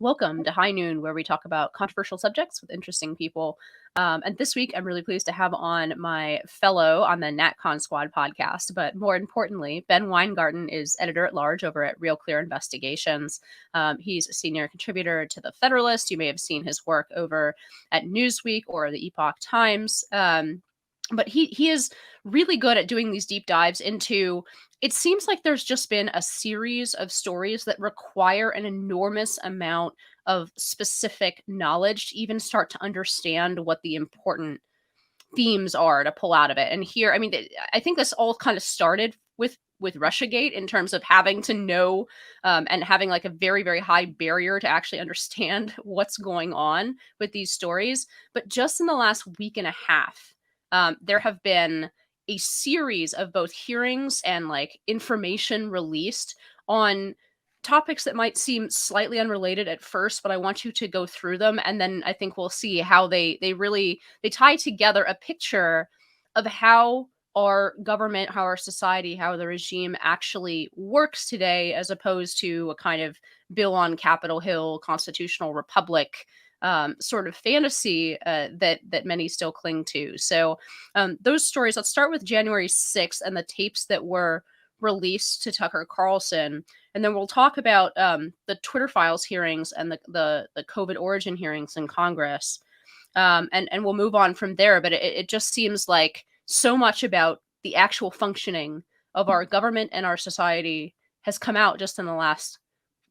Welcome to High Noon, where we talk about controversial subjects with interesting people. And this week, I'm really pleased to have on my fellow on the NatCon Squad podcast. But more importantly, Ben Weingarten is editor at large over at Real Clear Investigations. He's a senior contributor to The Federalist. You may have seen his work over at Newsweek or the Epoch Times. But he is really good at doing these deep dives into. It seems like there's just been a series of stories that require an enormous amount of specific knowledge to even start to understand what the important themes are to pull out of it. And here, I mean, I think this all kind of started with Russiagate in terms of having to know and having like a very, very high barrier to actually understand what's going on with these stories. But just in the last week and a half, there have been a series of both hearings and like information released on topics that might seem slightly unrelated at first, but I want you to go through them, and then I think we'll see how they tie together a picture of how our government, how our society, how the regime actually works today, as opposed to a kind of Bill on Capitol Hill constitutional republic sort of fantasy that many still cling to. So those stories. Let's start with January 6th and the tapes that were released to Tucker Carlson, and then we'll talk about the Twitter Files hearings and the COVID origin hearings in Congress, and we'll move on from there. But it just seems like so much about the actual functioning of our government and our society has come out just in the last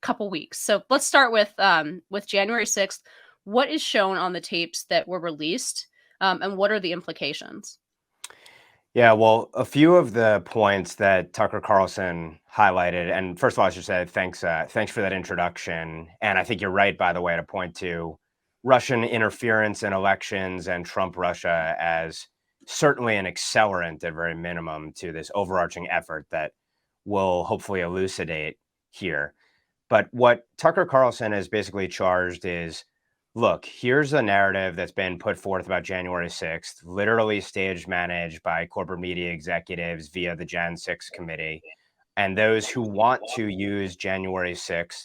couple weeks. So let's start with January 6th. What is shown on the tapes that were released, and what are the implications? Yeah, well, a few of the points that Tucker Carlson highlighted, and first of all, I should say thanks for that introduction. And I think you're right, by the way, to point to Russian interference in elections and Trump Russia as certainly an accelerant, at very minimum, to this overarching effort that will hopefully elucidate here. But what Tucker Carlson has basically charged is, look, here's a narrative that's been put forth about January 6th, literally stage managed by corporate media executives via the Jan 6 committee, and those who want to use January 6th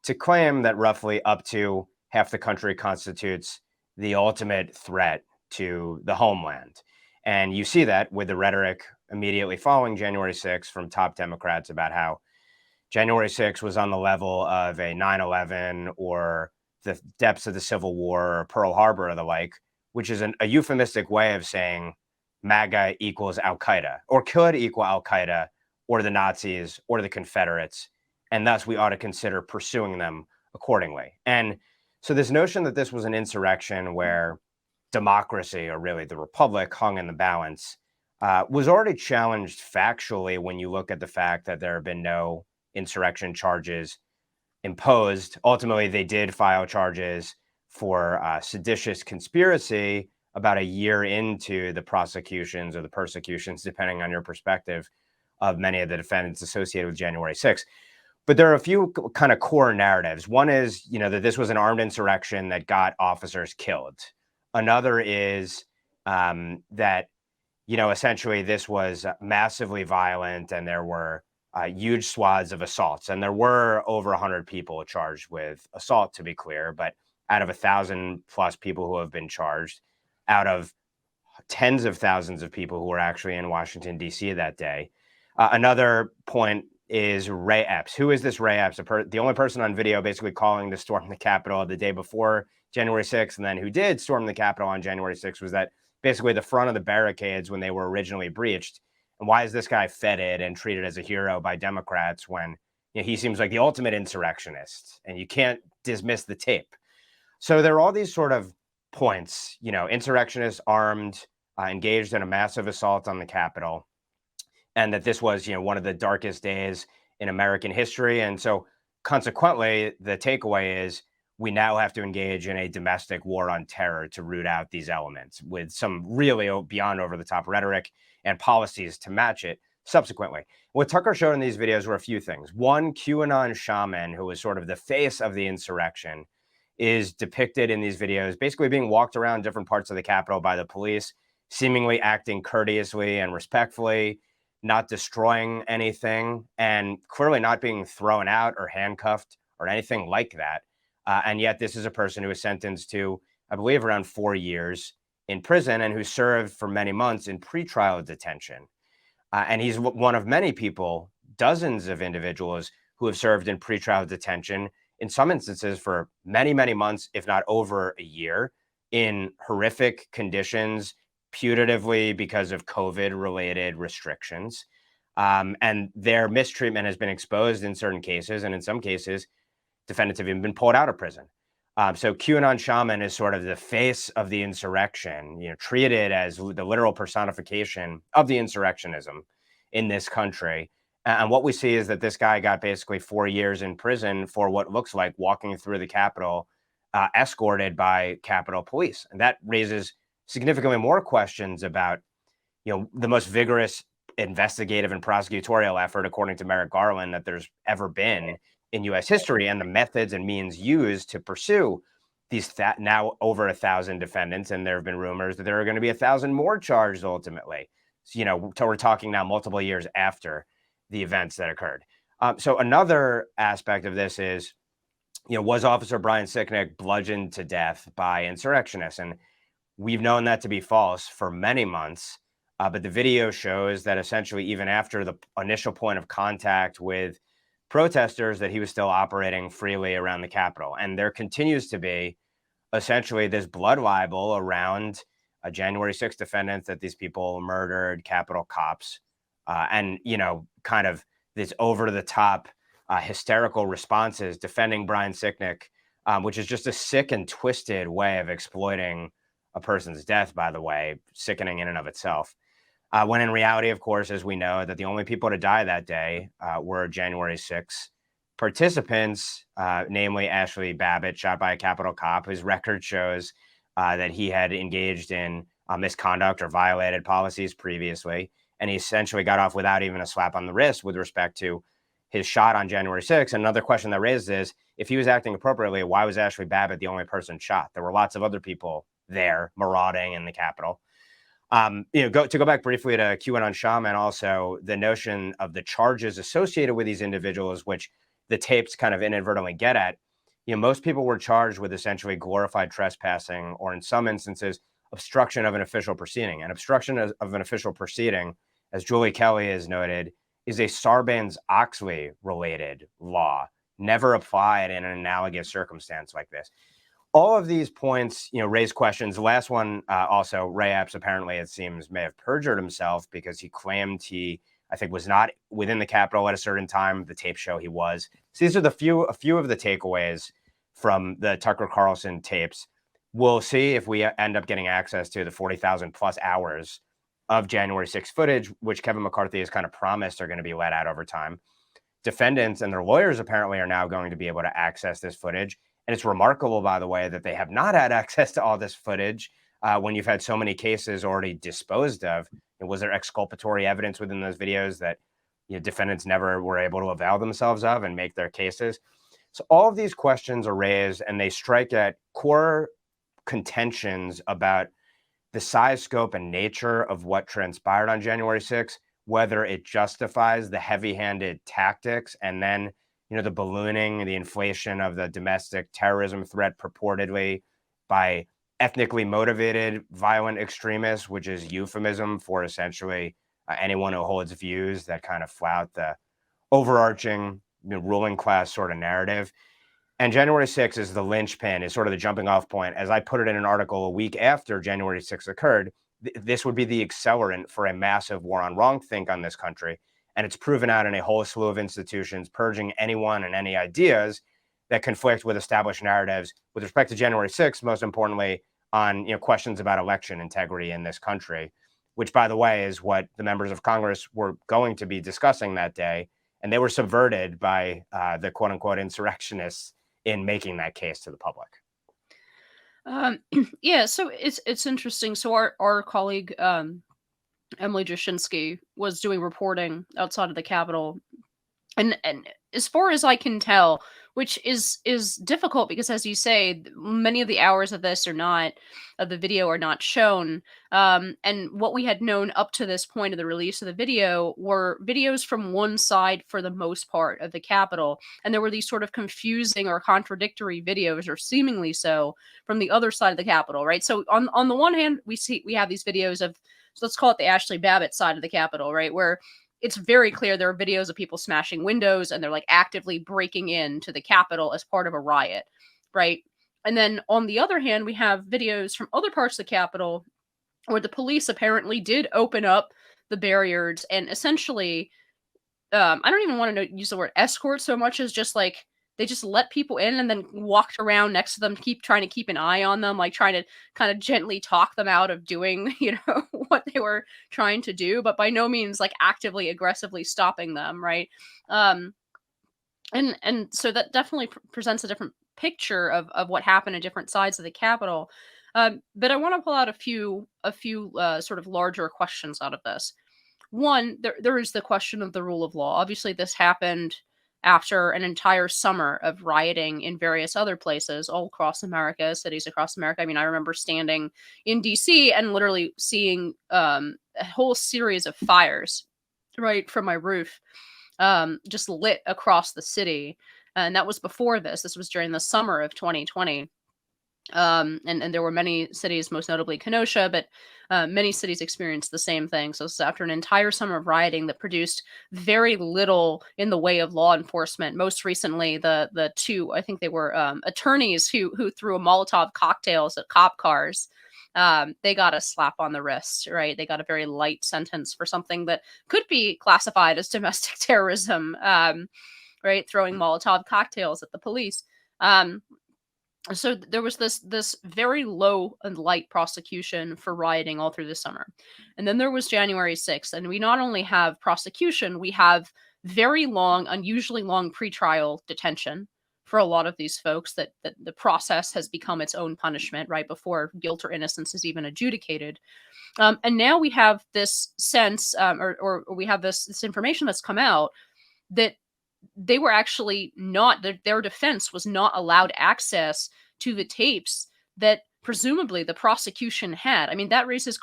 to claim that roughly up to half the country constitutes the ultimate threat to the homeland. And you see that with the rhetoric immediately following January 6th from top Democrats about how January 6th was on the level of a 9/11 or the depths of the Civil War or Pearl Harbor or the like, which is a euphemistic way of saying MAGA equals Al Qaeda or could equal Al Qaeda or the Nazis or the Confederates. And thus we ought to consider pursuing them accordingly. And so this notion that this was an insurrection where democracy, or really the republic, hung in the balance was already challenged factually when you look at the fact that there have been no insurrection charges imposed. Ultimately, they did file charges for seditious conspiracy about a year into the prosecutions or the persecutions, depending on your perspective, of many of the defendants associated with January 6th. But there are a few kind of core narratives. One is, that this was an armed insurrection that got officers killed. Another is that, essentially this was massively violent and there were huge swaths of assaults. And there were over 100 people charged with assault, to be clear, but out of 1,000 plus people who have been charged, out of tens of thousands of people who were actually in Washington, D.C. that day. Another point is Ray Epps. Who is this Ray Epps? The only person on video basically calling to storm the Capitol the day before January 6th, and then who did storm the Capitol on January 6th was that basically the front of the barricades when they were originally breached. And why is this guy feted and treated as a hero by Democrats when he seems like the ultimate insurrectionist? And you can't dismiss the tape. So there are all these sort of points, insurrectionists armed, engaged in a massive assault on the Capitol, and that this was, one of the darkest days in American history. And so consequently, the takeaway is we now have to engage in a domestic war on terror to root out these elements with some really beyond over-the-top rhetoric and policies to match it subsequently. What Tucker showed in these videos were a few things. One, QAnon shaman, who was sort of the face of the insurrection, is depicted in these videos basically being walked around different parts of the Capitol by the police, seemingly acting courteously and respectfully, not destroying anything, and clearly not being thrown out or handcuffed or anything like that. And yet this is a person who was sentenced to, I believe, around 4 years in prison and who served for many months in pretrial detention. And he's one of many people, dozens of individuals who have served in pretrial detention, in some instances for many, many months, if not over a year, in horrific conditions, putatively because of COVID related restrictions. And their mistreatment has been exposed in certain cases. And in some cases, defendants have even been pulled out of prison. So QAnon shaman is sort of the face of the insurrection, treated as the literal personification of the insurrectionism in this country. And what we see is that this guy got basically 4 years in prison for what looks like walking through the Capitol, escorted by Capitol Police. And that raises significantly more questions about, the most vigorous investigative and prosecutorial effort, according to Merrick Garland, that there's ever been in U.S. history, and the methods and means used to pursue these now over 1,000 defendants. And there have been rumors that there are going to be 1,000 more charged ultimately. So, we're talking now multiple years after the events that occurred. So another aspect of this is, was Officer Brian Sicknick bludgeoned to death by insurrectionists? And we've known that to be false for many months. But the video shows that essentially, even after the initial point of contact with protesters, that he was still operating freely around the Capitol. And there continues to be essentially this blood libel around January 6th defendants, that these people murdered Capitol cops. And, kind of this over the top hysterical responses defending Brian Sicknick, which is just a sick and twisted way of exploiting a person's death, by the way, sickening in and of itself. When in reality, of course, as we know, that the only people to die that day were January 6 participants, namely Ashley Babbitt, shot by a Capitol cop, whose record shows that he had engaged in misconduct or violated policies previously. And he essentially got off without even a slap on the wrist with respect to his shot on January 6th. Another question that raises is, if he was acting appropriately, why was Ashley Babbitt the only person shot? There were lots of other people there marauding in the Capitol. To go back briefly to QAnon shaman, also the notion of the charges associated with these individuals, which the tapes kind of inadvertently get at. Most people were charged with essentially glorified trespassing, or in some instances, obstruction of an official proceeding. And obstruction of an official proceeding, as Julie Kelly has noted, is a Sarbanes-Oxley related law, never applied in an analogous circumstance like this. All of these points, raise questions. The last one, also, Ray Epps apparently, it seems, may have perjured himself because he claimed he, I think, was not within the Capitol at a certain time. The tapes show he was. So these are a few of the takeaways from the Tucker Carlson tapes. We'll see if we end up getting access to the 40,000 plus hours of January 6th footage, which Kevin McCarthy has kind of promised are going to be let out over time. Defendants and their lawyers apparently are now going to be able to access this footage. And it's remarkable, by the way, that they have not had access to all this footage when you've had so many cases already disposed of. And was there exculpatory evidence within those videos that defendants never were able to avail themselves of and make their cases? So all of these questions are raised, and they strike at core contentions about the size, scope, and nature of what transpired on January 6th, whether it justifies the heavy-handed tactics and then the ballooning, the inflation of the domestic terrorism threat purportedly by ethnically motivated violent extremists, which is euphemism for essentially anyone who holds views that kind of flout the overarching ruling class sort of narrative. And January 6th is the linchpin, is sort of the jumping off point. As I put it in an article a week after January 6th occurred, this would be the accelerant for a massive war on wrongthink on this country. And it's proven out in a whole slew of institutions, purging anyone and any ideas that conflict with established narratives with respect to January 6th, most importantly, on questions about election integrity in this country, which, by the way, is what the members of Congress were going to be discussing that day. And they were subverted by the quote unquote insurrectionists in making that case to the public. Yeah, so it's interesting. So our colleague Emily Jashinsky was doing reporting outside of the Capitol, and as far as I can tell, which is difficult because, as you say, many of the hours of this are not of the video are not shown. And what we had known up to this point of the release of the video were videos from one side for the most part of the Capitol, and there were these sort of confusing or contradictory videos, or seemingly so, from the other side of the Capitol. Right. So on the one hand, we have these videos of, so let's call it the Ashley Babbitt side of the Capitol, right, where it's very clear there are videos of people smashing windows and they're like actively breaking into the Capitol as part of a riot, right? And then on the other hand, we have videos from other parts of the Capitol where the police apparently did open up the barriers and essentially, I don't even want to use the word escort so much as just like they just let people in and then walked around next to them, keep trying to keep an eye on them, like trying to kind of gently talk them out of doing, what they were trying to do, but by no means like actively, aggressively stopping them, right? Um, and so that definitely presents a different picture of what happened in different sides of the Capitol. But I want to pull out a few sort of larger questions out of this. One, there is the question of the rule of law. Obviously, this happened after an entire summer of rioting in various other places all across America, cities across America. I mean, I remember standing in DC and literally seeing a whole series of fires right from my roof, just lit across the city. And that was before this. This was during the summer of 2020. And there were many cities, most notably Kenosha, but many cities experienced the same thing. So this is after an entire summer of rioting that produced very little in the way of law enforcement. Most recently, the two, I think they were attorneys who threw a Molotov cocktails at cop cars. They got a slap on the wrist, right? They got a very light sentence for something that could be classified as domestic terrorism, right? Throwing Molotov cocktails at the police. So there was this very low and light prosecution for rioting all through the summer. And then there was January 6th, and we not only have prosecution, we have very long, unusually long pretrial detention for a lot of these folks, that the process has become its own punishment right before guilt or innocence is even adjudicated. And now we have this sense, or we have this information that's come out that they were actually not, their defense was not allowed access to the tapes that presumably the prosecution had. I mean, that raises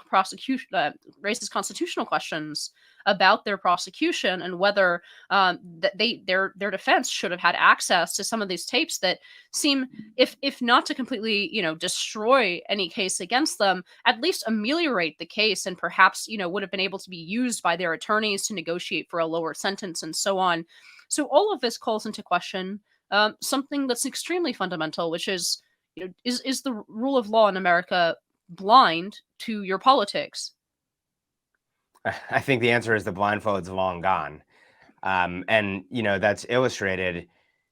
constitutional questions about their prosecution and whether that their defense should have had access to some of these tapes that seem, if not to completely destroy any case against them, at least ameliorate the case, and perhaps would have been able to be used by their attorneys to negotiate for a lower sentence and so on. So all of this calls into question something that's extremely fundamental, which is, is the rule of law in America blind to your politics? I think the answer is the blindfold's long gone. And, that's illustrated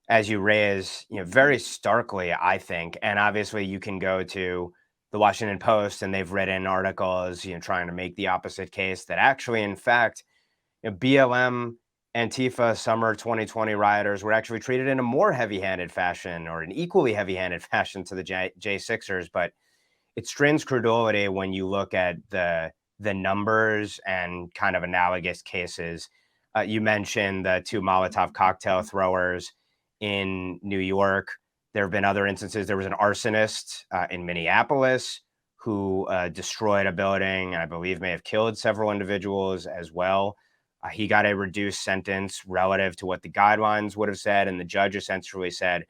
as you raise, very starkly, I think. And obviously you can go to the Washington Post and they've written articles, trying to make the opposite case that actually, in fact, BLM, Antifa, summer 2020 rioters were actually treated in a more heavy-handed fashion, or an equally heavy-handed fashion to the J6ers. But it strains credulity when you look at the numbers and kind of analogous cases. You mentioned the two Molotov cocktail throwers in New York. There have been other instances. There was an arsonist in Minneapolis who destroyed a building and I believe may have killed several individuals as well. He got a reduced sentence relative to what the guidelines would have said, and the judge essentially said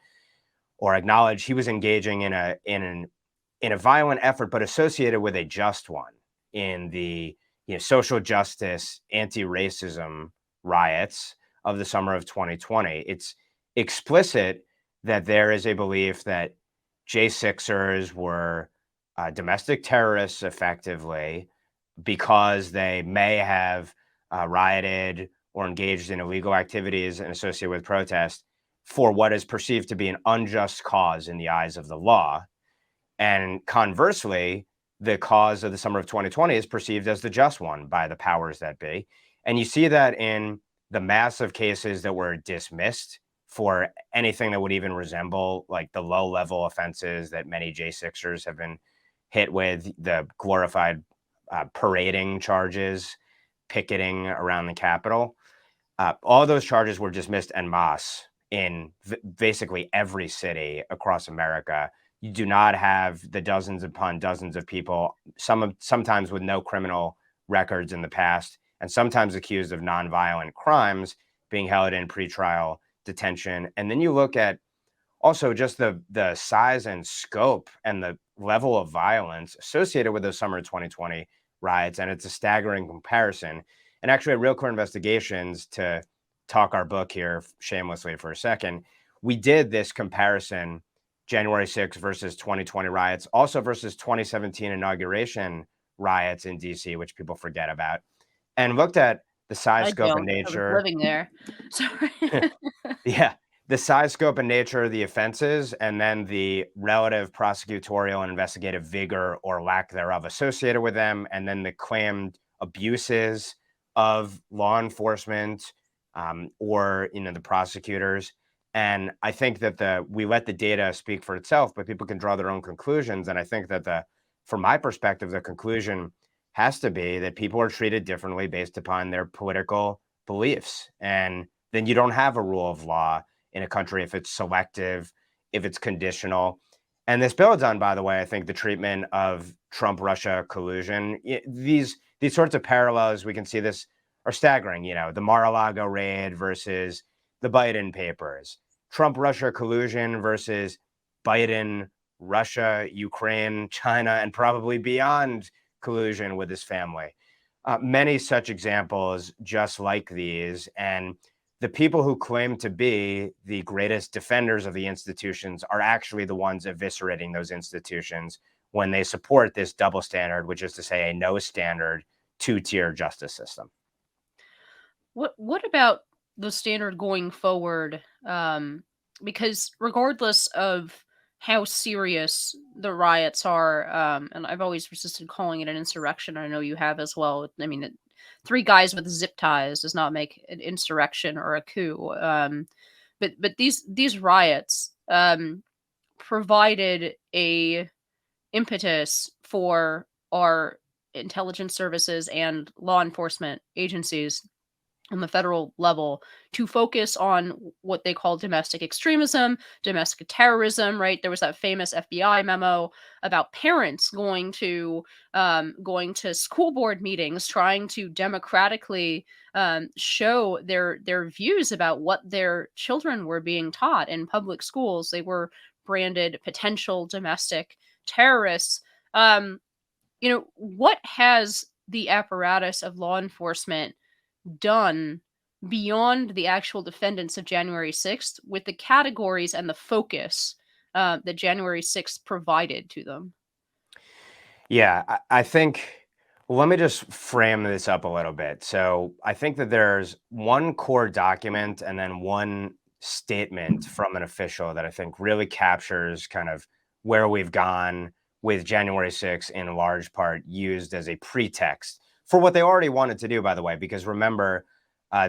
or acknowledged he was engaging in a violent effort, but associated with a just one in the social justice, anti-racism riots of the summer of 2020. It's explicit that there is a belief that J6ers were domestic terrorists effectively because they may have rioted or engaged in illegal activities and associated with protest for what is perceived to be an unjust cause in the eyes of the law. And conversely, the cause of the summer of 2020 is perceived as the just one by the powers that be. And you see that in the massive cases that were dismissed for anything that would even resemble like the low level offenses that many J6ers have been hit with, the glorified parading charges, picketing around the Capitol. All those charges were dismissed en masse in basically every city across America. You do not have the dozens upon dozens of people, sometimes with no criminal records in the past, and sometimes accused of nonviolent crimes, being held in pretrial detention. And then you look at also just the size and scope and the level of violence associated with those summer 2020 riots, and it's a staggering comparison. And actually, at Real Clear Investigations, to talk our book here shamelessly for a second, we did this comparison, January 6th versus 2020 riots, also versus 2017 inauguration riots in DC, which people forget about, and looked at the size, I scope, and don't. I was nature. living there. Sorry. Yeah, the size, scope, and nature of the offenses, and then the relative prosecutorial and investigative vigor or lack thereof associated with them, and then the claimed abuses of law enforcement, or the prosecutors. And I think that we let the data speak for itself, but people can draw their own conclusions. And I think that from my perspective, the conclusion has to be that people are treated differently based upon their political beliefs, and then you don't have a rule of law in a country if it's selective, if it's conditional. And this builds on, by the way, I think the treatment of Trump-Russia collusion. These sorts of parallels, we can see this, are staggering. The Mar-a-Lago raid versus the Biden papers, Trump-Russia collusion versus Biden, Russia, Ukraine, China, and probably beyond collusion with his family. Many such examples just like these. And the people who claim to be the greatest defenders of the institutions are actually the ones eviscerating those institutions when they support this double standard, which is to say a no standard, two-tier justice system. What about the standard going forward? Because regardless of how serious the riots are, and I've always resisted calling it an insurrection. I know you have as well. I mean, three guys with zip ties does not make an insurrection or a coup. But these riots provided a impetus for our intelligence services and law enforcement agencies on the federal level to focus on what they call domestic extremism, domestic terrorism, right? There was that famous FBI memo about parents going to school board meetings, trying to democratically show their views about what their children were being taught in public schools. They were branded potential domestic terrorists. What has the apparatus of law enforcement done beyond the actual defendants of January 6th with the categories and the focus that January 6th provided to them? Yeah, I think, well, let me just frame this up a little bit. So I think that there's one core document and then one statement from an official that I think really captures kind of where we've gone with January 6th, in large part used as a pretext for what they already wanted to do, by the way, because remember,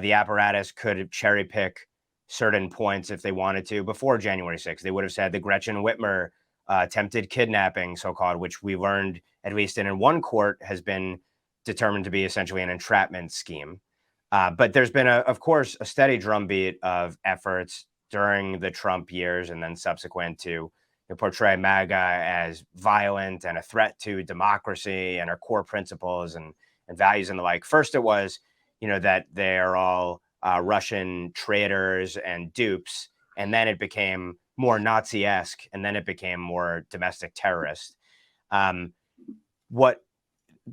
the apparatus could cherry pick certain points if they wanted to before January 6th. They would have said the Gretchen Whitmer attempted kidnapping, so-called, which we learned, at least in one court, has been determined to be essentially an entrapment scheme. But there's been, of course, a steady drumbeat of efforts during the Trump years and then subsequent to portray MAGA as violent and a threat to democracy and our core principles and values and the like. First, it was, that they're all Russian traitors and dupes, and then it became more Nazi-esque, and then it became more domestic terrorist. What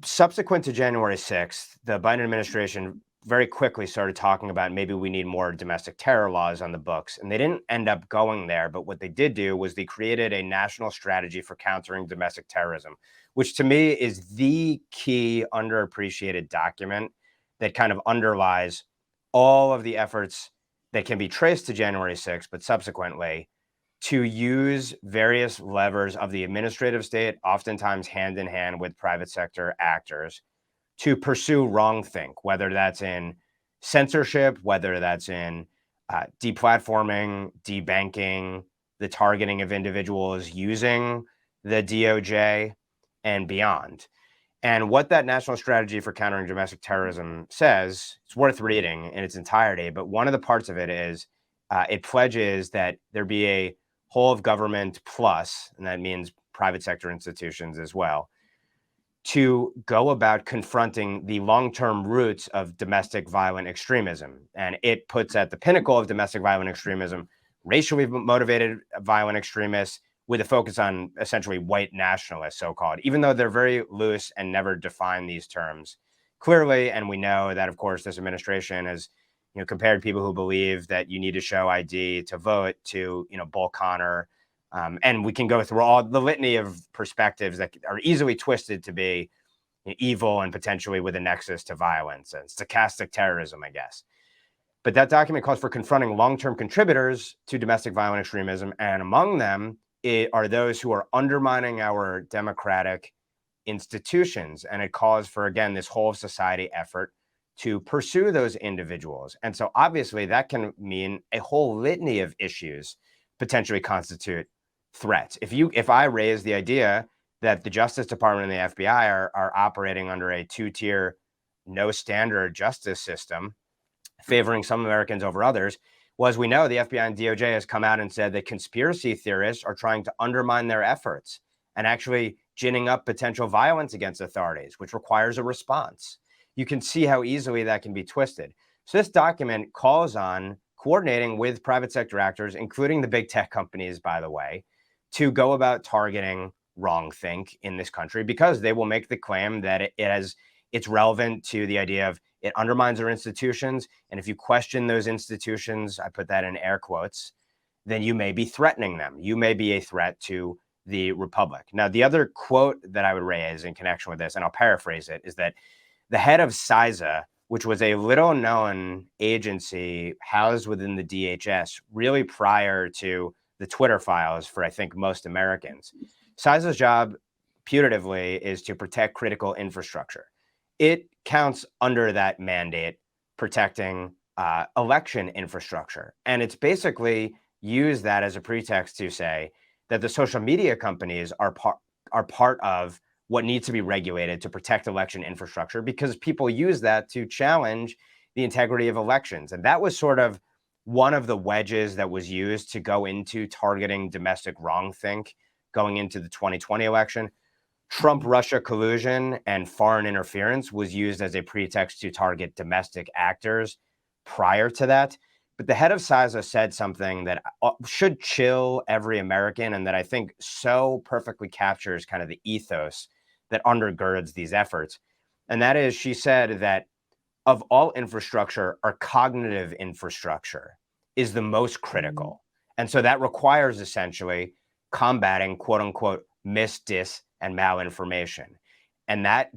subsequent to January 6th, the Biden administration very quickly started talking about maybe we need more domestic terror laws on the books. And they didn't end up going there. But what they did do was they created a national strategy for countering domestic terrorism, which to me is the key underappreciated document that kind of underlies all of the efforts that can be traced to January 6th, but subsequently to use various levers of the administrative state, oftentimes hand in hand with private sector actors, to pursue wrongthink, whether that's in censorship, whether that's in deplatforming, debanking, the targeting of individuals using the DOJ and beyond. And what that national strategy for countering domestic terrorism says, it's worth reading in its entirety, but one of the parts of it is it pledges that there be a whole of government plus, and that means private sector institutions as well, to go about confronting the long-term roots of domestic violent extremism. And it puts at the pinnacle of domestic violent extremism racially motivated violent extremists with a focus on essentially white nationalists, so-called, even though they're very loose and never define these terms clearly. And we know that, of course, this administration has compared people who believe that you need to show ID to vote to, Bull Connor. And we can go through all the litany of perspectives that are easily twisted to be evil and potentially with a nexus to violence and stochastic terrorism, I guess. But that document calls for confronting long-term contributors to domestic violent extremism. And among them are those who are undermining our democratic institutions. And it calls for, again, this whole of society effort to pursue those individuals. And so obviously that can mean a whole litany of issues potentially constitute threats. If I raise the idea that the Justice Department and the FBI are operating under a two-tier, no standard justice system, favoring some Americans over others, well, as we know, the FBI and DOJ has come out and said that conspiracy theorists are trying to undermine their efforts and actually ginning up potential violence against authorities, which requires a response. You can see how easily that can be twisted. So this document calls on coordinating with private sector actors, including the big tech companies, by the way, to go about targeting wrongthink in this country, because they will make the claim that it's relevant to the idea of it undermines our institutions. And if you question those institutions, I put that in air quotes, then you may be threatening them. You may be a threat to the republic. Now, the other quote that I would raise in connection with this, and I'll paraphrase it, is that the head of CISA, which was a little known agency housed within the DHS, really prior to the Twitter files for, I think, most Americans. CISA's job, putatively, is to protect critical infrastructure. It counts under that mandate, protecting election infrastructure. And it's basically used that as a pretext to say that the social media companies are part of what needs to be regulated to protect election infrastructure, because people use that to challenge the integrity of elections. And that was sort of one of the wedges that was used to go into targeting domestic wrongthink going into the 2020 election. Trump-Russia collusion and foreign interference was used as a pretext to target domestic actors prior to that. But the head of CISA said something that should chill every American, and that I think so perfectly captures kind of the ethos that undergirds these efforts. And that is, she said that of all infrastructure, our cognitive infrastructure is the most critical. And so that requires essentially combating, quote unquote, dis, and malinformation. And that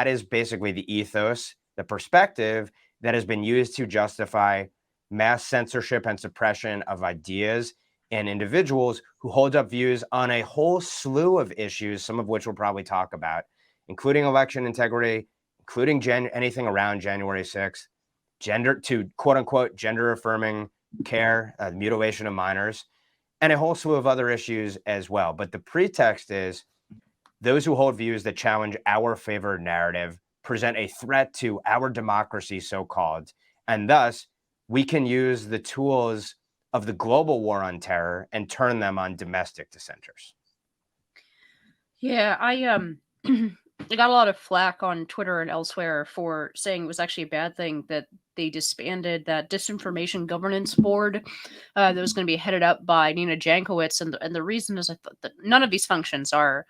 is basically the ethos, the perspective that has been used to justify mass censorship and suppression of ideas and individuals who hold up views on a whole slew of issues, some of which we'll probably talk about, including election integrity, including anything around January 6th, gender to quote unquote gender affirming care, mutilation of minors, and a whole slew of other issues as well. But the pretext is those who hold views that challenge our favored narrative present a threat to our democracy, so-called, and thus we can use the tools of the global war on terror and turn them on domestic dissenters. Yeah, I got a lot of flack on Twitter and elsewhere for saying it was actually a bad thing that they disbanded that disinformation governance board that was going to be headed up by Nina Jankowicz, and the reason is I thought that none of these functions are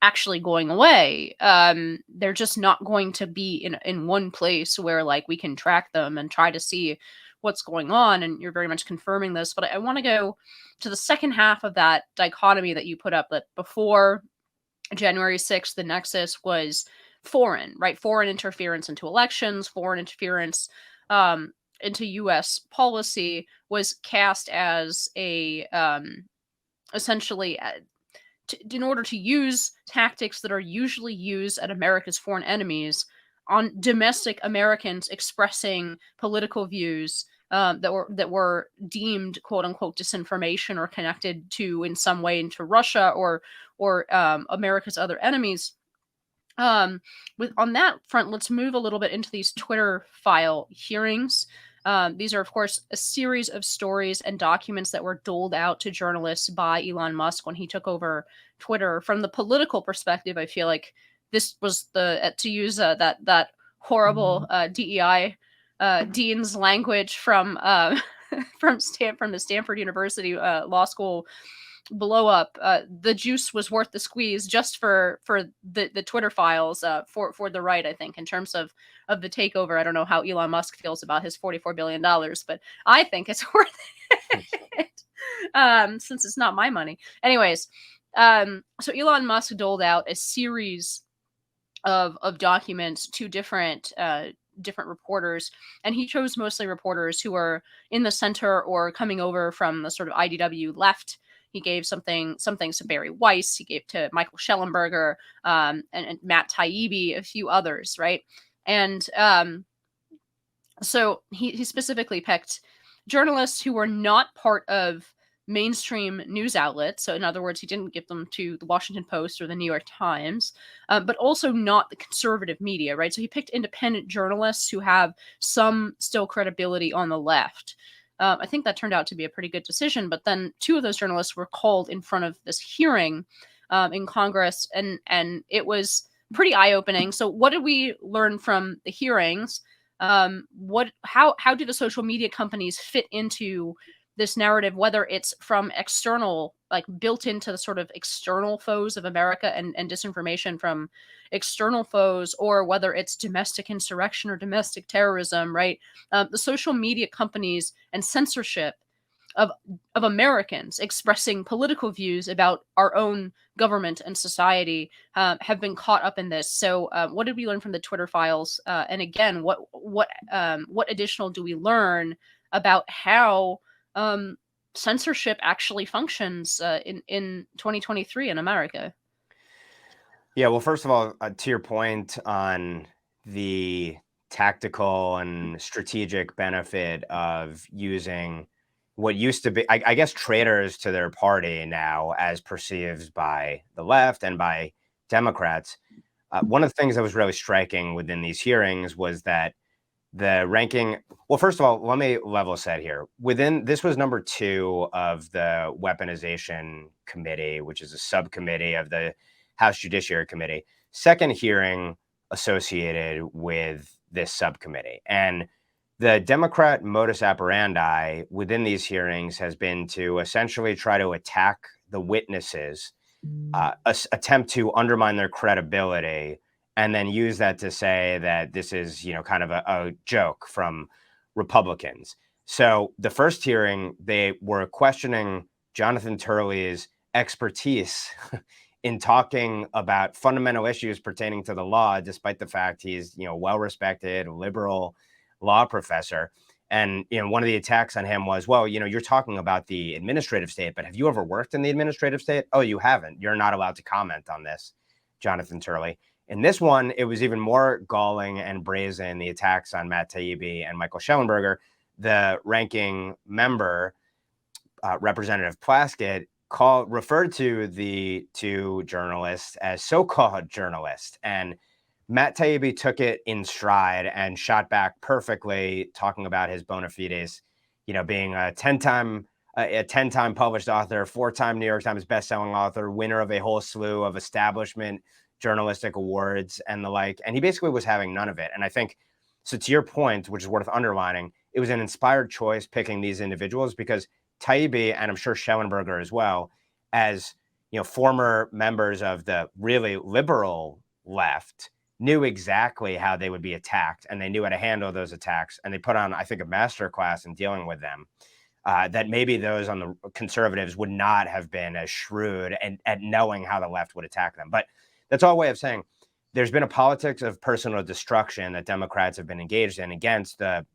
actually going away. They're just not going to be in one place where like we can track them and try to see what's going on. And you're very much confirming this, but I want to go to the second half of that dichotomy that you put up, that before January 6th, the nexus was foreign, right? Foreign interference into elections, foreign interference into U.S. policy was cast as a essentially in order to use tactics that are usually used at America's foreign enemies on domestic Americans expressing political views that were deemed quote unquote disinformation or connected to in some way into Russia or America's other enemies. On that front, let's move a little bit into these Twitter file hearings. These are, of course, a series of stories and documents that were doled out to journalists by Elon Musk when he took over Twitter. From the political perspective, I feel like this was to use that horrible DEI dean's language from from the Stanford University law school blow up. The juice was worth the squeeze just for the Twitter files for the right. I think in terms of the takeover. I don't know how Elon Musk feels about his $44 billion, but I think it's worth it since it's not my money. Anyways, so Elon Musk doled out a series of documents to different reporters, and he chose mostly reporters who were in the center or coming over from the sort of IDW left. He gave something to Barry Weiss. He gave to Michael Schellenberger and Matt Taibbi, a few others, right? And so he specifically picked journalists who were not part of mainstream news outlets. So in other words, he didn't give them to the Washington Post or the New York Times, but also not the conservative media, right? So he picked independent journalists who have some still credibility on the left. I think that turned out to be a pretty good decision. But then two of those journalists were called in front of this hearing in Congress, and it was pretty eye-opening. So what did we learn from the hearings? How do the social media companies fit into this narrative, whether it's from external, like built into the sort of external foes of America and disinformation from external foes, or whether it's domestic insurrection or domestic terrorism, right? The social media companies and censorship of Americans expressing political views about our own government and society have been caught up in this. So what did we learn from the Twitter files? And again, what additional do we learn about how censorship actually functions in 2023 in America? Yeah, well, first of all, to your point on the tactical and strategic benefit of using what used to be, I guess, traitors to their party now as perceived by the left and by Democrats. One of the things that was really striking within these hearings was that the ranking, well, first of all, let me level set here. This was number 2 of the Weaponization Committee, which is a subcommittee of the House Judiciary Committee, second hearing associated with this subcommittee. And the Democrat modus operandi within these hearings has been to essentially try to attack the witnesses, attempt to undermine their credibility, and then use that to say that this is, kind of a joke from Republicans. So the first hearing, they were questioning Jonathan Turley's expertise in talking about fundamental issues pertaining to the law, despite the fact he's, well-respected, liberal law professor. And, one of the attacks on him was, well, you're talking about the administrative state, but have you ever worked in the administrative state? Oh, you haven't. You're not allowed to comment on this, Jonathan Turley. In this one, it was even more galling and brazen, the attacks on Matt Taibbi and Michael Schellenberger. The ranking member, Representative Plaskett, referred to the two journalists as so-called journalists. And Matt Taibbi took it in stride and shot back perfectly, talking about his bona fides, being a 10-time published author, 4-time New York Times bestselling author, winner of a whole slew of establishment journalistic awards and the like. And he basically was having none of it. And I think, so to your point, which is worth underlining, it was an inspired choice picking these individuals because Taibbi, and I'm sure Schellenberger as well, as former members of the really liberal left, knew exactly how they would be attacked, and they knew how to handle those attacks. And they put on, I think, a masterclass in dealing with them that maybe those on the conservatives would not have been as shrewd and at knowing how the left would attack them. But that's all a way of saying there's been a politics of personal destruction that Democrats have been engaged in against the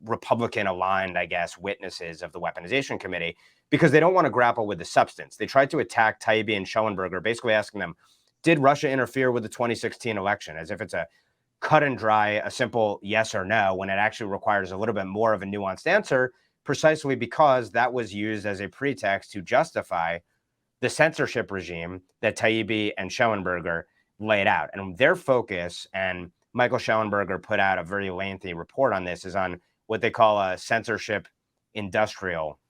Republican-aligned, I guess, witnesses of the Weaponization Committee because they don't want to grapple with the substance. They tried to attack Taibbi and Schellenberger, basically asking them, did Russia interfere with the 2016 election? As if it's a cut and dry, a simple yes or no, when it actually requires a little bit more of a nuanced answer, precisely because that was used as a pretext to justify the censorship regime that Taibbi and Schellenberger laid out. And their focus, and Michael Schellenberger put out a very lengthy report on this, is on what they call a censorship industrial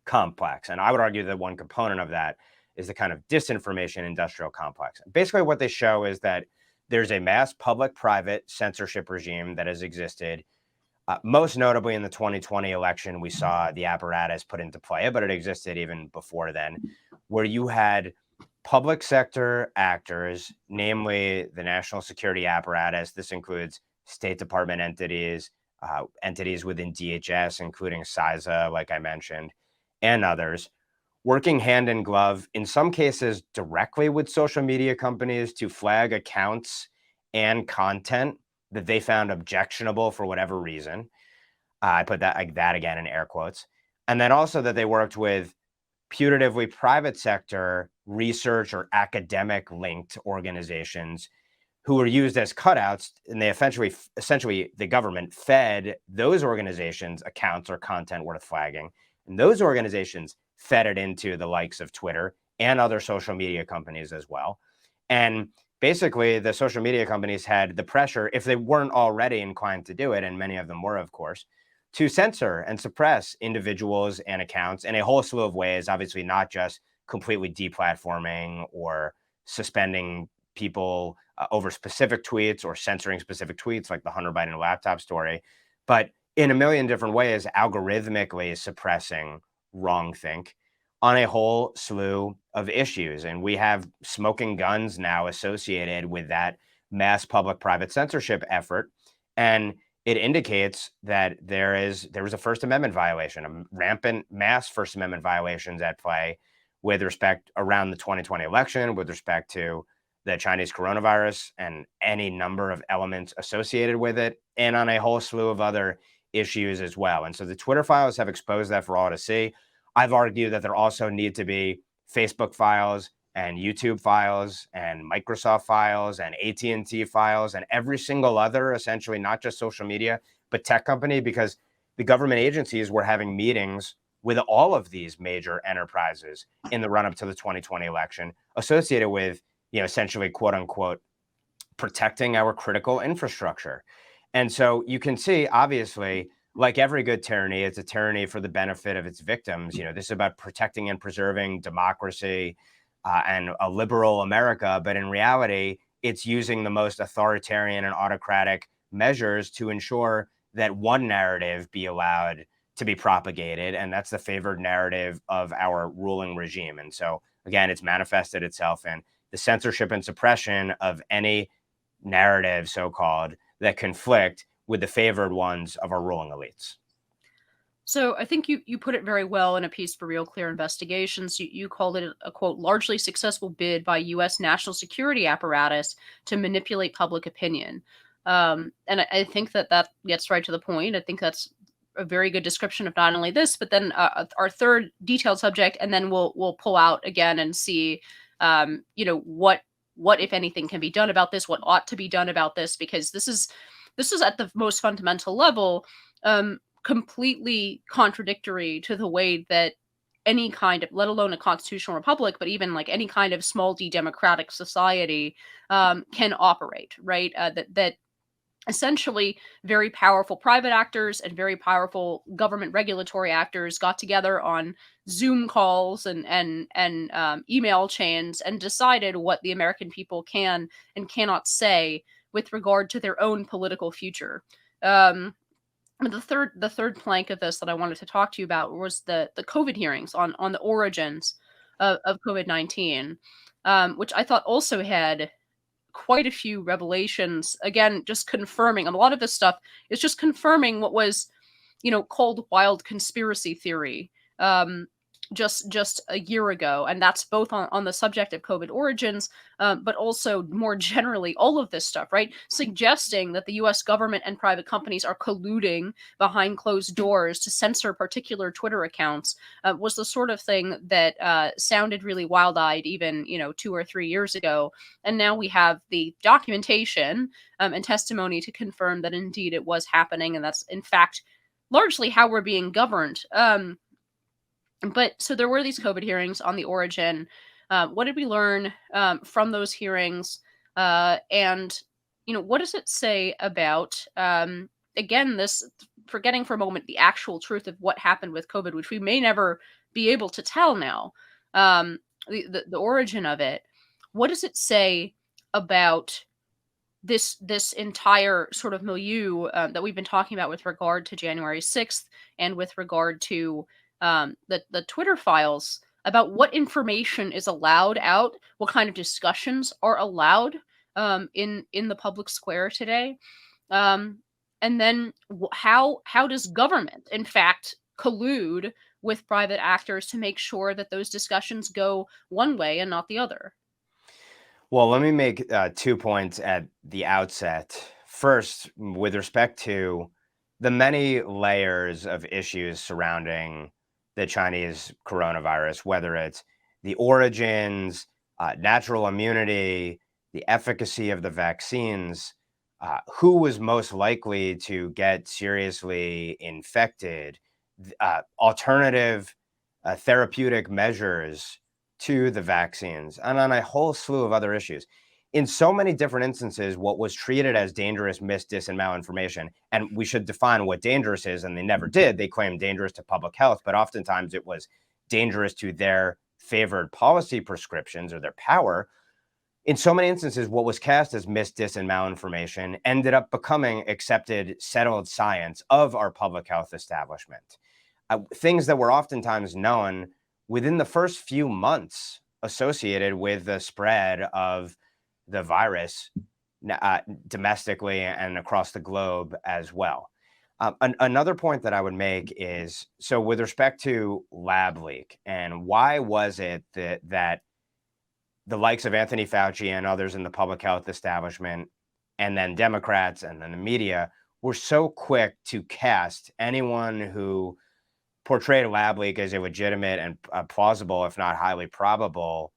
complex. And I would argue that one component of that is the kind of disinformation industrial complex. Basically, what they show is that there's a mass public-private censorship regime that has existed. Most notably in the 2020 election, we saw the apparatus put into play, but it existed even before then, where you had public sector actors, namely the national security apparatus. This includes State Department entities, entities within DHS, including CISA, like I mentioned, and others, working hand in glove, in some cases directly with social media companies to flag accounts and content that they found objectionable for whatever reason. I put that like that again in air quotes. And then also that they worked with putatively private sector research or academic linked organizations who were used as cutouts, and they essentially the government fed those organizations accounts or content worth flagging, and those organizations fed it into the likes of Twitter and other social media companies as well. And basically, the social media companies had the pressure, if they weren't already inclined to do it, and many of them were, of course, to censor and suppress individuals and accounts in a whole slew of ways, obviously not just completely deplatforming or suspending people over specific tweets or censoring specific tweets like the Hunter Biden laptop story, but in a million different ways, algorithmically suppressing wrongthink on a whole slew of issues. And we have smoking guns now associated with that mass public-private censorship effort. And it indicates that there was a First Amendment violation, a rampant mass First Amendment violations at play with respect around the 2020 election, with respect to the Chinese coronavirus and any number of elements associated with it, and on a whole slew of other issues as well. And so the Twitter files have exposed that for all to see. I've argued that there also need to be Facebook files and YouTube files and Microsoft files and AT&T files and every single other, essentially not just social media, but tech company, because the government agencies were having meetings with all of these major enterprises in the run-up to the 2020 election associated with, essentially, quote unquote, protecting our critical infrastructure. And so you can see, obviously, like every good tyranny, it's a tyranny for the benefit of its victims. This is about protecting and preserving democracy and a liberal America. But in reality, it's using the most authoritarian and autocratic measures to ensure that one narrative be allowed to be propagated. And that's the favored narrative of our ruling regime. And so, again, it's manifested itself in the censorship and suppression of any narrative, so-called, that conflict with the favored ones of our ruling elites. So I think you put it very well in a piece for Real Clear Investigations. You called it a quote, largely successful bid by U.S. national security apparatus to manipulate public opinion. And I think that gets right to the point. I think that's a very good description of not only this, but then our third detailed subject, and then we'll pull out again and see, what if anything can be done about this, what ought to be done about this, because this is at the most fundamental level, completely contradictory to the way that any kind of, let alone a constitutional republic, but even like any kind of small d democratic society can operate, right? That essentially very powerful private actors and very powerful government regulatory actors got together on Zoom calls and email chains and decided what the American people can and cannot say with regard to their own political future. The third plank of this that I wanted to talk to you about was the COVID hearings on the origins of COVID-19, which I thought also had quite a few revelations. Again, just confirming, and a lot of this stuff is just confirming what was, called wild conspiracy theory just a year ago. And that's both on the subject of COVID origins, but also more generally, all of this stuff, right? Suggesting that the US government and private companies are colluding behind closed doors to censor particular Twitter accounts was the sort of thing that sounded really wild-eyed even, 2 or 3 years ago. And now we have the documentation and testimony to confirm that indeed it was happening. And that's, in fact, largely how we're being governed. But so there were these COVID hearings on the origin. What did we learn from those hearings? And, what does it say about, again, this forgetting for a moment the actual truth of what happened with COVID, which we may never be able to tell now, the origin of it, what does it say about this entire sort of milieu that we've been talking about with regard to January 6th and with regard to the Twitter files, about what information is allowed out, what kind of discussions are allowed in the public square today, um, and then how does government, in fact, collude with private actors to make sure that those discussions go one way and not the other? Well, let me make 2 points at the outset. First, with respect to the many layers of issues surrounding the Chinese coronavirus, whether it's the origins, natural immunity, the efficacy of the vaccines, who was most likely to get seriously infected, alternative therapeutic measures to the vaccines, and on a whole slew of other issues. In so many different instances, what was treated as dangerous mis, dis, and malinformation, and we should define what dangerous is, and they never did. They claimed dangerous to public health, but oftentimes it was dangerous to their favored policy prescriptions or their power. In so many instances, what was cast as mis, dis, and malinformation ended up becoming accepted, settled science of our public health establishment. Things that were oftentimes known within the first few months associated with the spread of the virus domestically and across the globe as well. Another point that I would make is, so with respect to lab leak, and why was it that the likes of Anthony Fauci and others in the public health establishment, and then Democrats and then the media, were so quick to cast anyone who portrayed a lab leak as a legitimate and plausible, if not highly probable,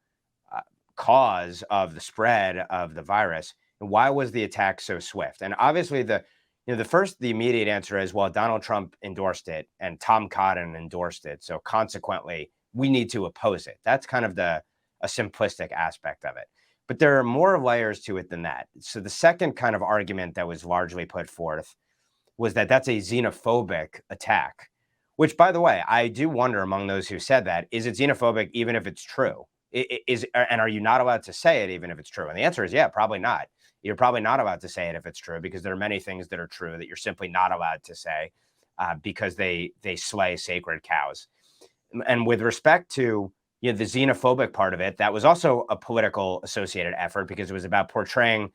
cause of the spread of the virus? And why was the attack so swift? And obviously, the immediate answer is, well, Donald Trump endorsed it and Tom Cotton endorsed it, so consequently, we need to oppose it. That's kind of a simplistic aspect of it. But there are more layers to it than that. So the second kind of argument that was largely put forth was that that's a xenophobic attack, which, by the way, I do wonder among those who said that, is it xenophobic even if it's true? And are you not allowed to say it even if it's true? And the answer is, yeah, probably not. You're probably not allowed to say it if it's true, because there are many things that are true that you're simply not allowed to say because they slay sacred cows. And with respect to the xenophobic part of it, that was also a political associated effort, because it was about portraying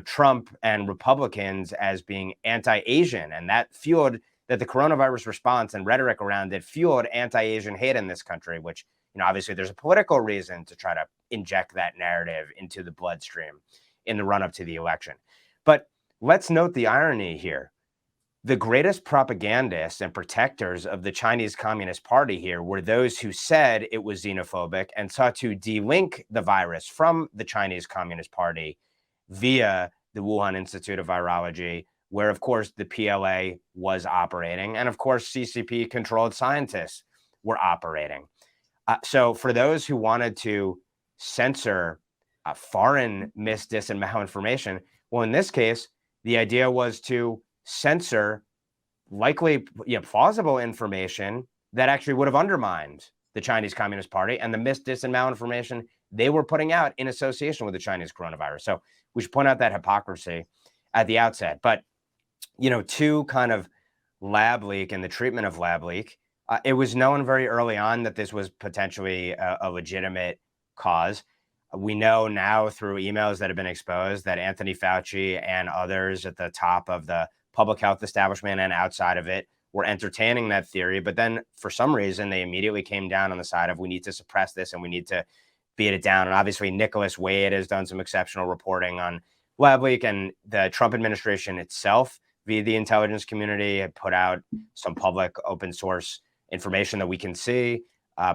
Trump and Republicans as being anti-Asian, and that the coronavirus response and rhetoric around it fueled anti-Asian hate in this country, which obviously there's a political reason to try to inject that narrative into the bloodstream in the run-up to the election. But let's note the irony here. The greatest propagandists and protectors of the Chinese Communist Party here were those who said it was xenophobic and sought to de-link the virus from the Chinese Communist Party via the Wuhan Institute of Virology, where, of course, the PLA was operating, and, of course, CCP-controlled scientists were operating. So for those who wanted to censor foreign mis, dis, and malinformation, well, in this case, the idea was to censor likely plausible information that actually would have undermined the Chinese Communist Party and the mis, dis, and malinformation they were putting out in association with the Chinese coronavirus. So we should point out that hypocrisy at the outset. But, to kind of lab leak and the treatment of lab leak, it was known very early on that this was potentially a legitimate cause. We know now through emails that have been exposed that Anthony Fauci and others at the top of the public health establishment and outside of it were entertaining that theory. But then for some reason, they immediately came down on the side of, we need to suppress this and we need to beat it down. And obviously, Nicholas Wade has done some exceptional reporting on lab leak, and the Trump administration itself, via the intelligence community, had put out some public open source information that we can see,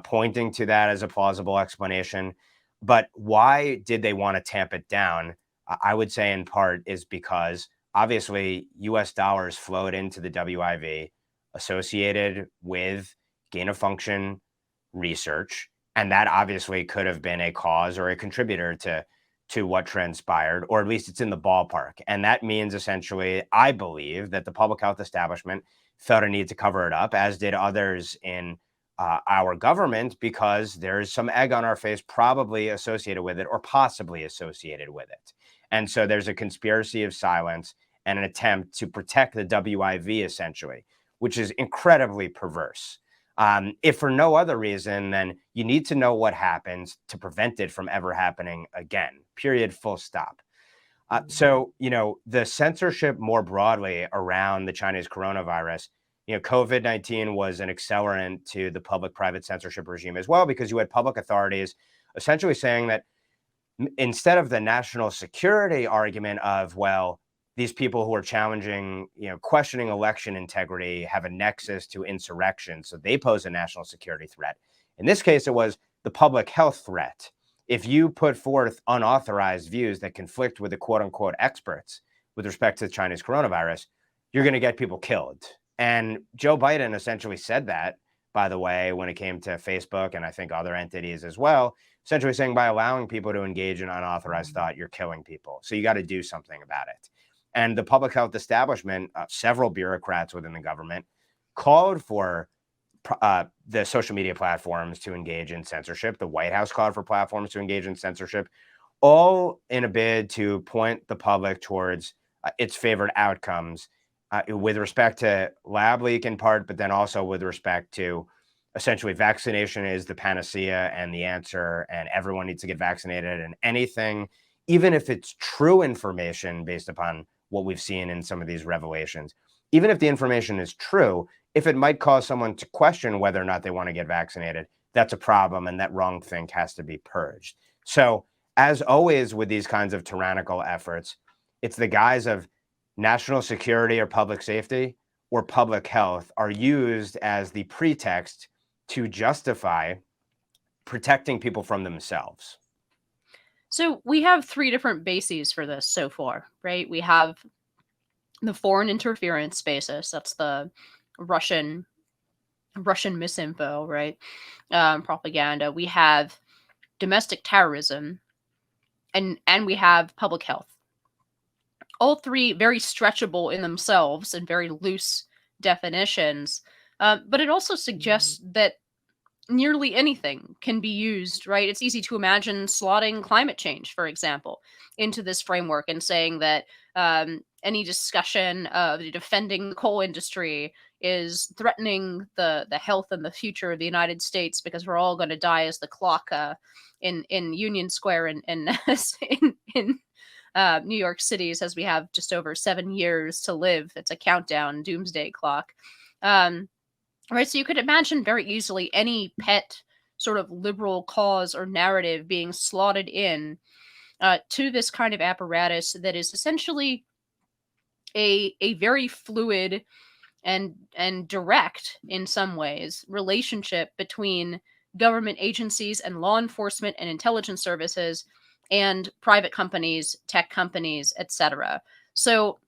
pointing to that as a plausible explanation. But why did they want to tamp it down? I would say in part is because obviously US dollars flowed into the WIV associated with gain of function research. And that obviously could have been a cause or a contributor to what transpired, or at least it's in the ballpark. And that means essentially, I believe, that the public health establishment felt a need to cover it up, as did others in our government, because there's some egg on our face probably associated with it or possibly associated with it. And so there's a conspiracy of silence and an attempt to protect the WIV, essentially, which is incredibly perverse. If for no other reason, then you need to know what happens to prevent it from ever happening again, period, full stop. So, the censorship more broadly around the Chinese coronavirus, COVID-19 was an accelerant to the public-private censorship regime as well, because you had public authorities essentially saying that instead of the national security argument of, well, these people who are challenging, questioning election integrity have a nexus to insurrection, so they pose a national security threat. In this case, it was the public health threat. If you put forth unauthorized views that conflict with the quote unquote experts with respect to the Chinese coronavirus, you're going to get people killed. And Joe Biden essentially said that, by the way, when it came to Facebook and I think other entities as well, essentially saying by allowing people to engage in unauthorized thought, you're killing people. So you got to do something about it. And the public health establishment, several bureaucrats within the government, called for the social media platforms to engage in censorship. The White House called for platforms to engage in censorship, all in a bid to point the public towards its favorite outcomes with respect to lab leak in part, but then also with respect to essentially vaccination is the panacea and the answer, and everyone needs to get vaccinated, and anything, even if it's true information based upon what we've seen in some of these revelations, even if the information is true, if it might cause someone to question whether or not they want to get vaccinated, that's a problem, and that wrong think has to be purged. So, as always with these kinds of tyrannical efforts, it's the guise of national security or public safety or public health are used as the pretext to justify protecting people from themselves. So we have three different bases for this so far, right? We have the foreign interference basis. That's the Russian misinfo, right? Propaganda. We have domestic terrorism, and we have public health. All three very stretchable in themselves and very loose definitions. But it also suggests that nearly anything can be used, right? It's easy to imagine slotting climate change, for example, into this framework and saying that any discussion of defending the coal industry is threatening the health and the future of the United States because we're all going to die as the clock in Union Square in New York City says we have just over 7 years to live. It's a countdown, doomsday clock. Right, so you could imagine very easily any pet sort of liberal cause or narrative being slotted in to this kind of apparatus that is essentially a very fluid and direct, in some ways, relationship between government agencies and law enforcement and intelligence services and private companies, tech companies, etc. So,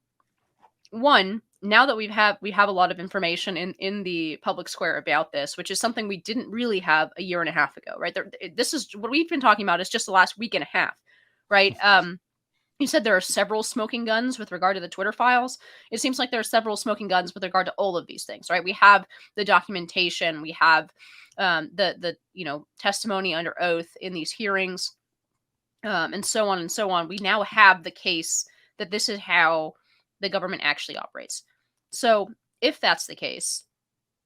one, now that we have a lot of information in the public square about this, which is something we didn't really have a year and a half ago, right? This is what we've been talking about is just the last week and a half, right? You said there are several smoking guns with regard to the Twitter files. It seems like there are several smoking guns with regard to all of these things, right? We have the documentation, we have the testimony under oath in these hearings, and so on and so on. We now have the case that this is how the government actually operates. So if that's the case,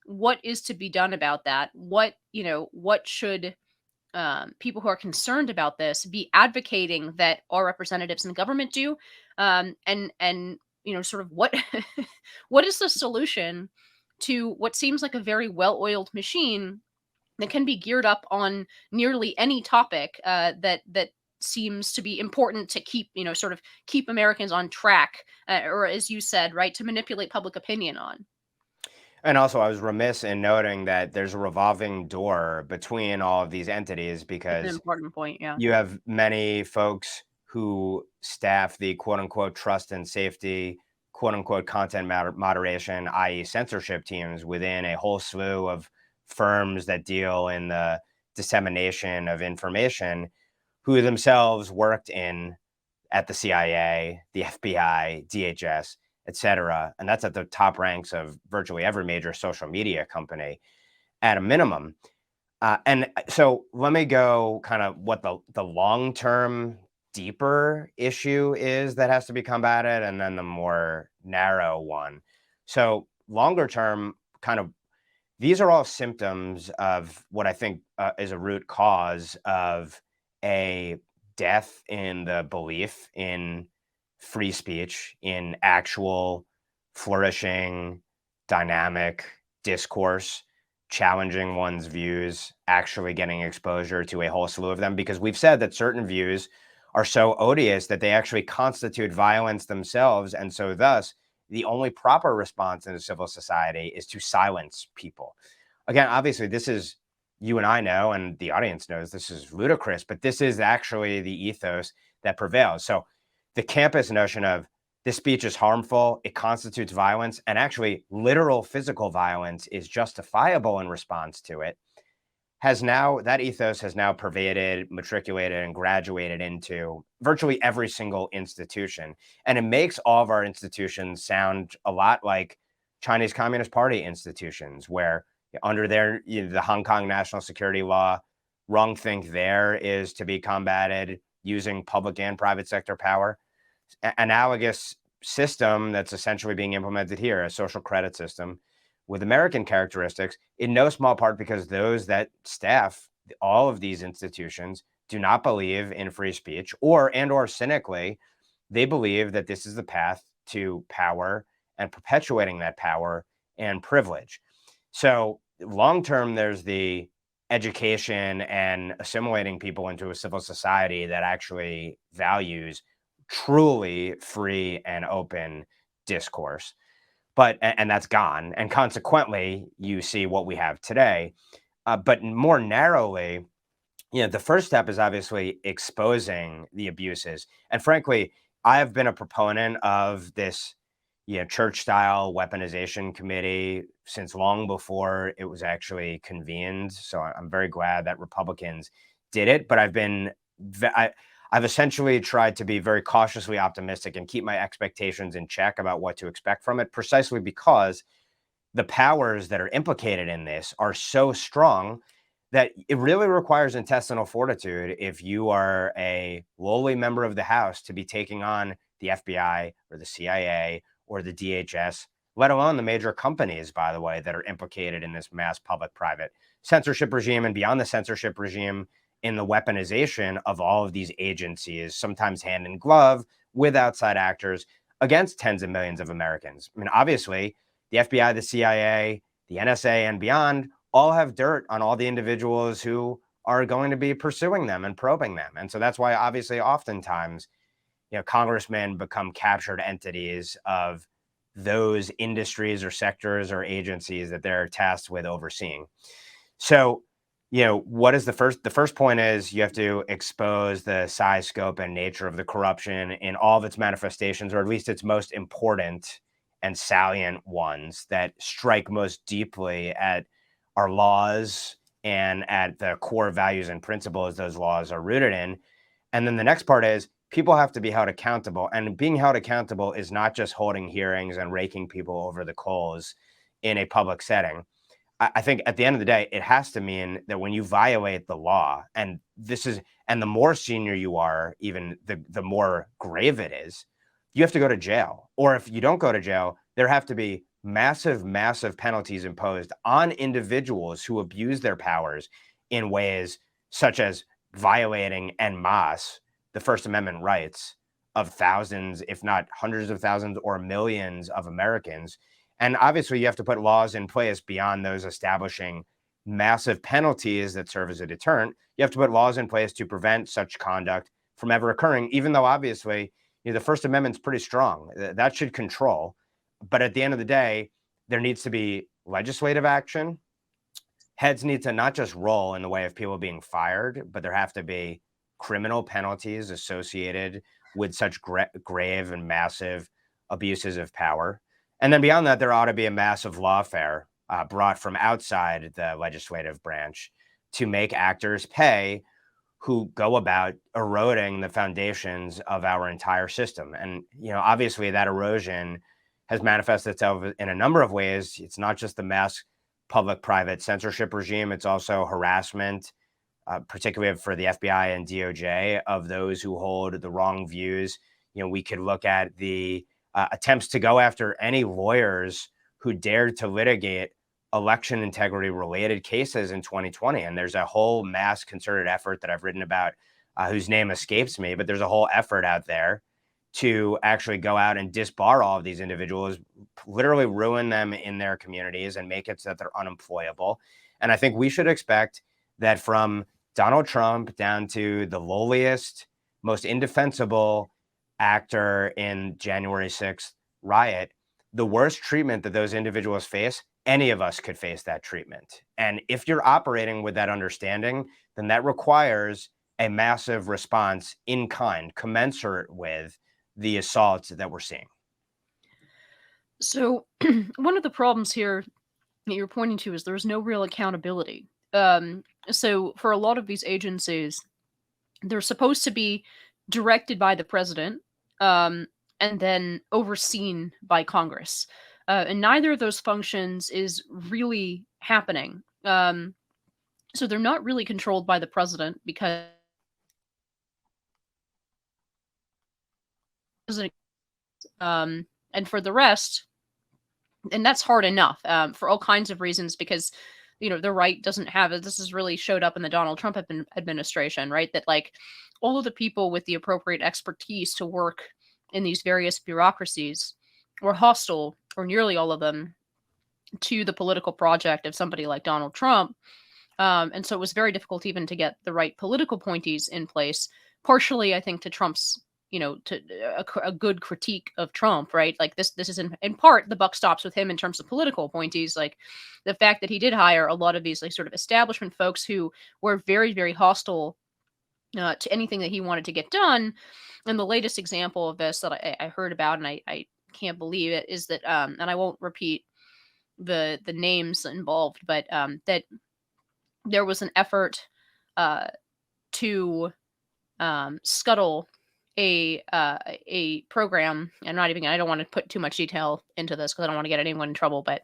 what is to be done about that? What should people who are concerned about this be advocating that our representatives in the government do? And sort of what what is the solution to what seems like a very well-oiled machine that can be geared up on nearly any topic that seems to be important to keep, sort of keep Americans on track, or as you said, right, to manipulate public opinion on. And also, I was remiss in noting that there's a revolving door between all of these entities, It's an because important point, yeah. you have many folks who staff the quote unquote trust and safety, quote unquote content moderation, i.e., censorship teams within a whole slew of firms that deal in the dissemination of information, who themselves worked at the CIA, the FBI, DHS, et cetera. And that's at the top ranks of virtually every major social media company at a minimum. And so let me go kind of what the long-term deeper issue is that has to be combated, and then the more narrow one. So longer term, kind of these are all symptoms of what I think is a root cause of a death in the belief in free speech, in actual flourishing, dynamic discourse, challenging one's views, actually getting exposure to a whole slew of them. Because we've said that certain views are so odious that they actually constitute violence themselves. And so, thus, the only proper response in a civil society is to silence people. Again, obviously, this is, you and I know, and the audience knows, this is ludicrous, but this is actually the ethos that prevails. So the campus notion of this speech is harmful, it constitutes violence, and actually literal physical violence is justifiable in response to it, that ethos has now pervaded, matriculated, and graduated into virtually every single institution. And it makes all of our institutions sound a lot like Chinese Communist Party institutions, where under the Hong Kong national security law, wrongthink there is to be combated using public and private sector power. Analogous system that's essentially being implemented here, a social credit system with American characteristics, in no small part because those that staff all of these institutions do not believe in free speech, or cynically, they believe that this is the path to power and perpetuating that power and privilege. So long term, there's the education and assimilating people into a civil society that actually values truly free and open discourse. And that's gone. And consequently, you see what we have today. But more narrowly, the first step is obviously exposing the abuses. And frankly, I have been a proponent of this, church style weaponization committee since long before it was actually convened. So I'm very glad that Republicans did it. But I've essentially tried to be very cautiously optimistic and keep my expectations in check about what to expect from it, precisely because the powers that are implicated in this are so strong that it really requires intestinal fortitude if you are a lowly member of the House to be taking on the FBI or the CIA or the DHS, let alone the major companies, by the way, that are implicated in this mass public-private censorship regime, and beyond the censorship regime, in the weaponization of all of these agencies, sometimes hand in glove with outside actors against tens of millions of Americans. I mean, obviously, the FBI, the CIA, the NSA, and beyond all have dirt on all the individuals who are going to be pursuing them and probing them. And so that's why, obviously, oftentimes, congressmen become captured entities of those industries or sectors or agencies that they're tasked with overseeing. So, what is the first point is you have to expose the size, scope, and nature of the corruption in all of its manifestations, or at least its most important and salient ones that strike most deeply at our laws and at the core values and principles those laws are rooted in. And then the next part is people have to be held accountable. And being held accountable is not just holding hearings and raking people over the coals in a public setting. I think at the end of the day, it has to mean that when you violate the law, and the more senior you are, even the more grave it is, you have to go to jail. Or if you don't go to jail, there have to be massive, massive penalties imposed on individuals who abuse their powers in ways such as violating en masse the First Amendment rights of thousands, if not hundreds of thousands or millions of Americans. And obviously, you have to put laws in place beyond those establishing massive penalties that serve as a deterrent. You have to put laws in place to prevent such conduct from ever occurring, even though obviously, the First Amendment's pretty strong. That should control. But at the end of the day, there needs to be legislative action. Heads need to not just roll in the way of people being fired, but there have to be criminal penalties associated with such grave and massive abuses of power. And then beyond that, there ought to be a massive lawfare brought from outside the legislative branch to make actors pay who go about eroding the foundations of our entire system. And, obviously that erosion has manifested itself in a number of ways. It's not just the mass public-private censorship regime; it's also harassment, particularly for the FBI and DOJ, of those who hold the wrong views. We could look at the attempts to go after any lawyers who dared to litigate election integrity related cases in 2020. And there's a whole mass concerted effort that I've written about, whose name escapes me, but there's a whole effort out there to actually go out and disbar all of these individuals, literally ruin them in their communities and make it so that they're unemployable. And I think we should expect that from Donald Trump down to the lowliest, most indefensible actor in January 6th riot, the worst treatment that those individuals face, any of us could face that treatment. And if you're operating with that understanding, then that requires a massive response in kind, commensurate with the assaults that we're seeing. So one of the problems here that you're pointing to is there's no real accountability. So for a lot of these agencies, they're supposed to be directed by the president, and then overseen by Congress. And neither of those functions is really happening. So they're not really controlled by the president because and for the rest, and that's hard enough for all kinds of reasons because the right doesn't have it. This has really showed up in the Donald Trump administration, right? That like all of the people with the appropriate expertise to work in these various bureaucracies were hostile, or nearly all of them, to the political project of somebody like Donald Trump. And so it was very difficult even to get the right political appointees in place, partially, I think, to Trump's, to a good critique of Trump, right? Like this is in part, the buck stops with him in terms of political appointees. Like the fact that he did hire a lot of these like sort of establishment folks who were very, very hostile to anything that he wanted to get done. And the latest example of this that I heard about, and I can't believe it, is that, and I won't repeat the names involved, but that there was an effort to scuttle a program. I don't want to put too much detail into this because I don't want to get anyone in trouble. But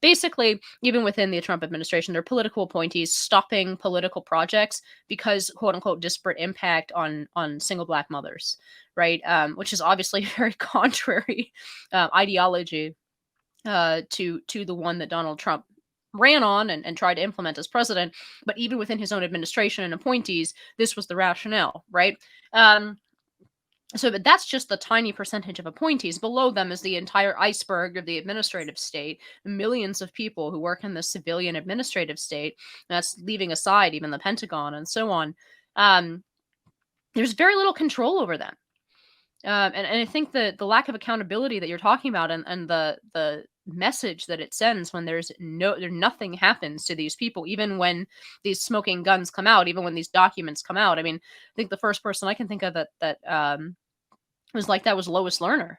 basically, even within the Trump administration, there are political appointees stopping political projects because "quote unquote" disparate impact on single Black mothers, right? Which is obviously very contrary ideology to the one that Donald Trump ran on and tried to implement as president. But even within his own administration and appointees, this was the rationale, right? But that's just the tiny percentage of appointees. Below them is the entire iceberg of the administrative state, millions of people who work in the civilian administrative state. That's leaving aside even the Pentagon and so on. There's very little control over them. And I think the lack of accountability that you're talking about and the message that it sends when nothing happens to these people, even when these smoking guns come out, even when these documents come out. I mean, I think the first person I can think of that was like that was Lois Lerner,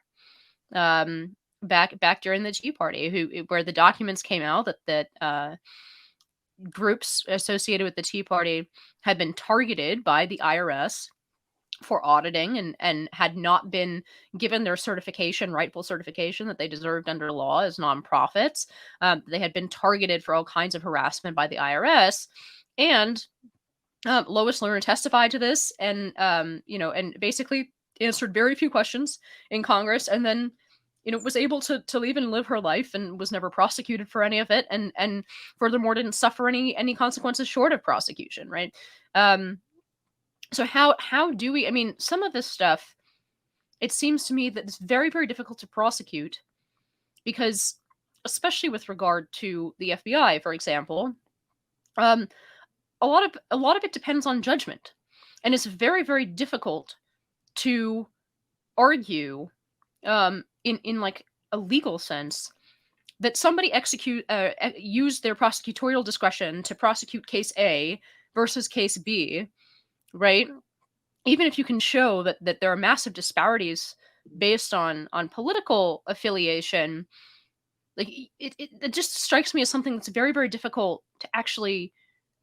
back during the Tea Party, where the documents came out that groups associated with the Tea Party had been targeted by the IRS for auditing and had not been given their rightful certification that they deserved under law as nonprofits. They had been targeted for all kinds of harassment by the IRS. And Lois Lerner testified to this and basically answered very few questions in Congress, and then was able to even live her life and was never prosecuted for any of it, and furthermore didn't suffer any consequences short of prosecution, right? So how do we? I mean, some of this stuff, it seems to me that it's very, very difficult to prosecute because, especially with regard to the FBI, for example, a lot of it depends on judgment, and it's very, very difficult to argue in like a legal sense that somebody used their prosecutorial discretion to prosecute case A versus case B, right? Even if you can show that there are massive disparities based on political affiliation, like it just strikes me as something that's very, very difficult to actually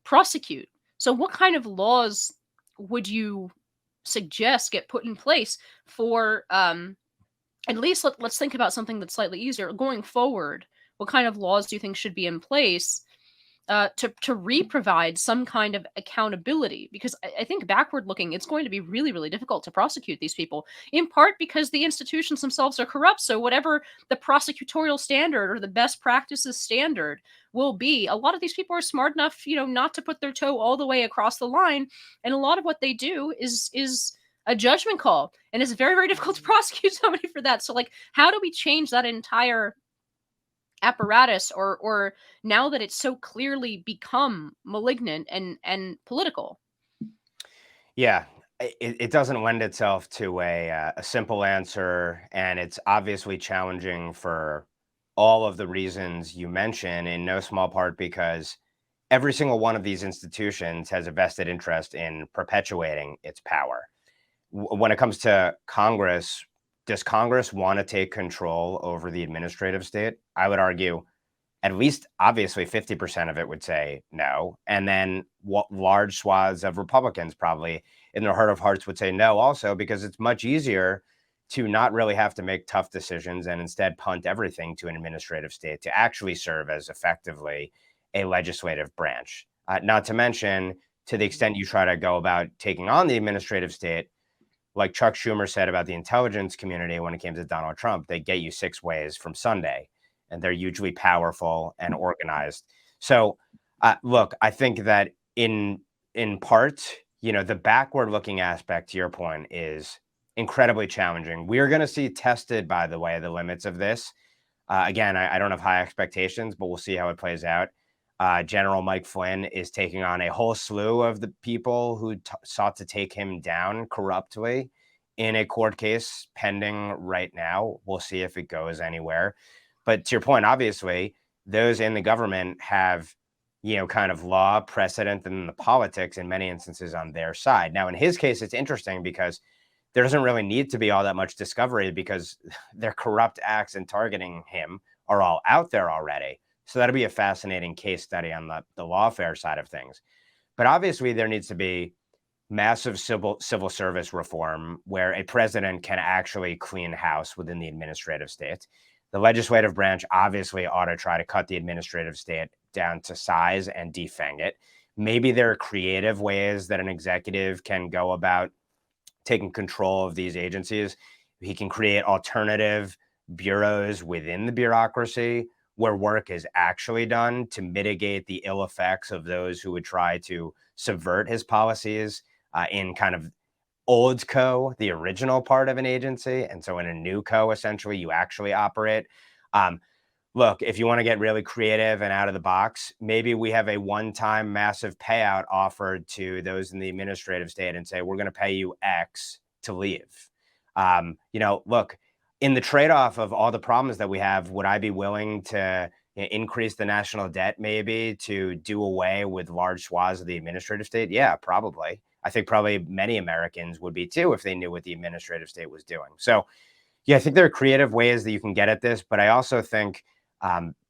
prosecute. So what kind of laws would you suggest get put in place for at least let's think about something that's slightly easier going forward. What kind of laws do you think should be in place to re-provide some kind of accountability? Because I think backward looking, it's going to be really, really difficult to prosecute these people, in part because the institutions themselves are corrupt. So whatever the prosecutorial standard or the best practices standard will be, a lot of these people are smart enough, not to put their toe all the way across the line. And a lot of what they do is a judgment call. And it's very, very difficult to prosecute somebody for that. So like, how do we change that entire apparatus, or now that it's so clearly become malignant and political? Yeah, it doesn't lend itself to a simple answer, and it's obviously challenging for all of the reasons you mention, in no small part because every single one of these institutions has a vested interest in perpetuating its power. When it comes to Congress, does Congress want to take control over the administrative state? I would argue at least obviously 50% of it would say no. And then what large swaths of Republicans probably in their heart of hearts would say no also, because it's much easier to not really have to make tough decisions and instead punt everything to an administrative state to actually serve as effectively a legislative branch. Not to mention, to the extent you try to go about taking on the administrative state, like Chuck Schumer said about the intelligence community when it came to Donald Trump, they get you 6 ways from Sunday, and they're hugely powerful and organized. So, look, I think that in part, the backward looking aspect to your point is incredibly challenging. We're going to see tested, by the way, the limits of this. Again, I don't have high expectations, but we'll see how it plays out. General Mike Flynn is taking on a whole slew of the people who sought to take him down corruptly in a court case pending right now. We'll see if it goes anywhere. But to your point, obviously, those in the government have, kind of law, precedent, and the politics in many instances on their side. Now, in his case, it's interesting because there doesn't really need to be all that much discovery because their corrupt acts in targeting him are all out there already. So that'll be a fascinating case study on the lawfare side of things. But obviously, there needs to be massive civil service reform where a president can actually clean house within the administrative state. The legislative branch obviously ought to try to cut the administrative state down to size and defang it. Maybe there are creative ways that an executive can go about taking control of these agencies. He can create alternative bureaus within the bureaucracy where work is actually done to mitigate the ill effects of those who would try to subvert his policies in kind of old co, the original part of an agency. And so in a new co, essentially, you actually operate. Look, if you want to get really creative and out of the box, maybe we have a one-time massive payout offered to those in the administrative state and say, we're going to pay you X to leave. Look, in the trade-off of all the problems that we have, would I be willing to increase the national debt maybe to do away with large swaths of the administrative state? Yeah, probably. I think probably many Americans would be too if they knew what the administrative state was doing. So, yeah, I think there are creative ways that you can get at this, but I also think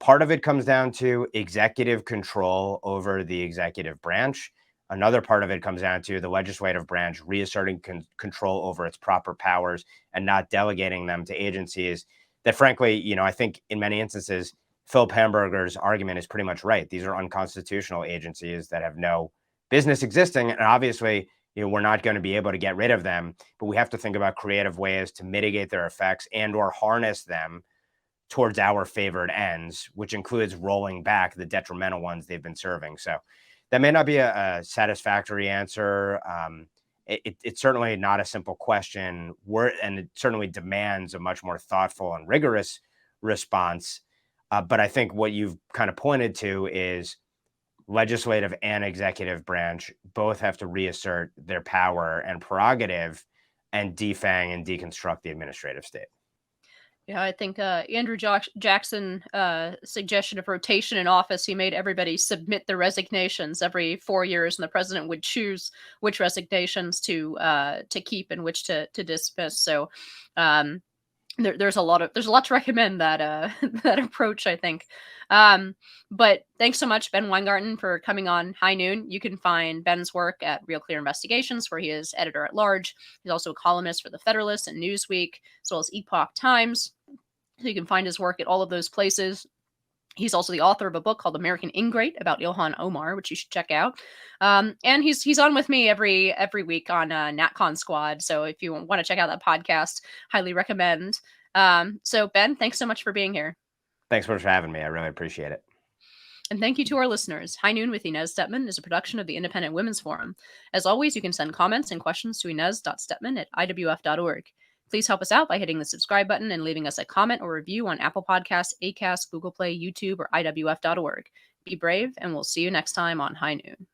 part of it comes down to executive control over the executive branch. Another part of it comes down to the legislative branch reasserting control over its proper powers and not delegating them to agencies that, frankly, I think in many instances, Philip Hamburger's argument is pretty much right. These are unconstitutional agencies that have no business existing. And obviously, we're not going to be able to get rid of them, but we have to think about creative ways to mitigate their effects and or harness them towards our favored ends, which includes rolling back the detrimental ones they've been serving. So that may not be a satisfactory answer. It's certainly not a simple question, and it certainly demands a much more thoughtful and rigorous response. But I think what you've kind of pointed to is legislative and executive branch both have to reassert their power and prerogative and defang and deconstruct the administrative state. Yeah, I think Andrew Jackson suggestion of rotation in office. He made everybody submit their resignations every 4 years, and the president would choose which resignations to keep and which to dismiss. So there's a lot to recommend that that approach, I think. But thanks so much, Ben Weingarten, for coming on High Noon. You can find Ben's work at Real Clear Investigations, where he is editor at large. He's also a columnist for The Federalist and Newsweek, as well as Epoch Times. So you can find his work at all of those places. He's also the author of a book called American Ingrate about Ilhan Omar, which you should check out. And he's on with me every week on NatCon Squad. So if you want to check out that podcast, highly recommend. So Ben, thanks so much for being here. Thanks so much for having me. I really appreciate it. And thank you to our listeners. High Noon with Inez Stepman is a production of the Independent Women's Forum. As always, you can send comments and questions to inez.stepman@iwf.org. Please help us out by hitting the subscribe button and leaving us a comment or review on Apple Podcasts, Acast, Google Play, YouTube, or iwf.org. Be brave, and we'll see you next time on High Noon.